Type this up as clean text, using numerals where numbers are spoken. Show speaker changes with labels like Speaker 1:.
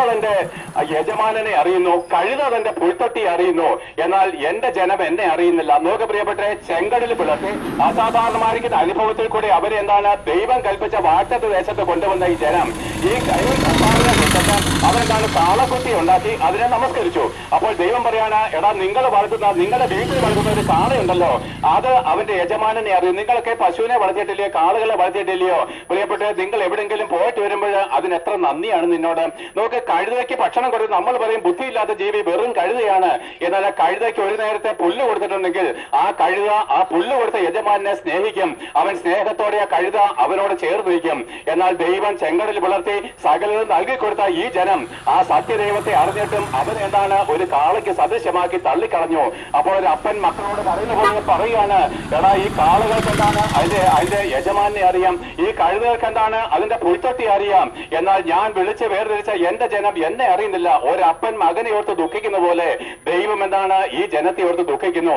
Speaker 1: തന്റെ യജമാനനെ അറിയുന്നു, കഴുത തന്റെ പുൽത്തൊട്ടി അറിയുന്നു, എന്നാൽ എന്റെ ജനം എന്നെ അറിയുന്നില്ല. നോക്ക് പ്രിയപ്പെട്ടെ, ചെങ്കടൽ പിളർത്തി അസാധാരണമായിരിക്കുന്ന അനുഭവത്തിൽ കൂടി അവരെ എന്താണ് ദൈവം കൽപ്പിച്ച വാഗ്ദത്ത ദേശത്ത് കൊണ്ടുവന്ന ഈ ജനം ഈ അവരെന്താണ് കാളക്കുട്ടി ഉണ്ടാക്കി അതിനെ നമസ്കരിച്ചു. അപ്പോൾ ദൈവം പറയാണ്, എടാ നിങ്ങൾ വളർത്തുന്ന നിങ്ങളുടെ വീട്ടിൽ വളർത്തുന്ന ഒരു കാളയുണ്ടല്ലോ, അത് അവന്റെ യജമാനനെ അറിയും. നിങ്ങളൊക്കെ പശുവിനെ വളർത്തിയിട്ടില്ലയോ, കാളുകളെ വളർത്തിയിട്ടില്ലയോ? പ്രിയപ്പെട്ടെ, നിങ്ങൾ എവിടെയെങ്കിലും പോയിട്ട് വരുമ്പോൾ അതിന് എത്ര നന്ദിയാണ് നിന്നോട്. നമുക്ക് കഴുതയ്ക്ക് ഭക്ഷണം കൊടുത്ത് നമ്മൾ പറയും ബുദ്ധിയില്ലാത്ത ജീവി, വെറും കഴുതയാണ്. എന്നാൽ ആ കഴുതയ്ക്ക് ഒരു നേരത്തെ പുല്ല് കൊടുത്തിട്ടുണ്ടെങ്കിൽ ആ കഴുത ആ പുല്ല് കൊടുത്ത യജമാനെ സ്നേഹിക്കും. അവൻ സ്നേഹത്തോടെ ആ കഴുത അവനോട് ചേർന്നിരിക്കും. എന്നാൽ ദൈവം ചെങ്കടൽ പിളർത്തി സകലതും നൽകിക്കൊടുത്ത ഈ ജനം ആ സത്യദൈവത്തെ അറിഞ്ഞിട്ടും അവൻ എന്താണ് ഒരു കാളയ്ക്ക് സദൃശ്യമാക്കി തള്ളിക്കളഞ്ഞു. അപ്പോൾ ഒരു അപ്പൻ മക്കളോട് പറയുന്ന പോലെ പറയുകയാണ്, എടാ ഈ കാളുകൾക്ക് എന്താണ് അതിന്റെ യജമാനെ അറിയാം, ഈ കഴുതകൾക്ക് എന്താണ് അതിന്റെ പുൽത്തൊട്ടി അറിയാം, എന്നാൽ ഞാൻ വിളിച്ച് വേർതിരിച്ച എന്റെ ജനം എന്നെ അറിയുന്നില്ല. ഒരപ്പൻ മകനെ ഓർത്ത് ദുഃഖിക്കുന്ന പോലെ ദൈവം എന്താണ് ഈ ജനത്തെ ഓർത്ത് ദുഃഖിക്കുന്നു.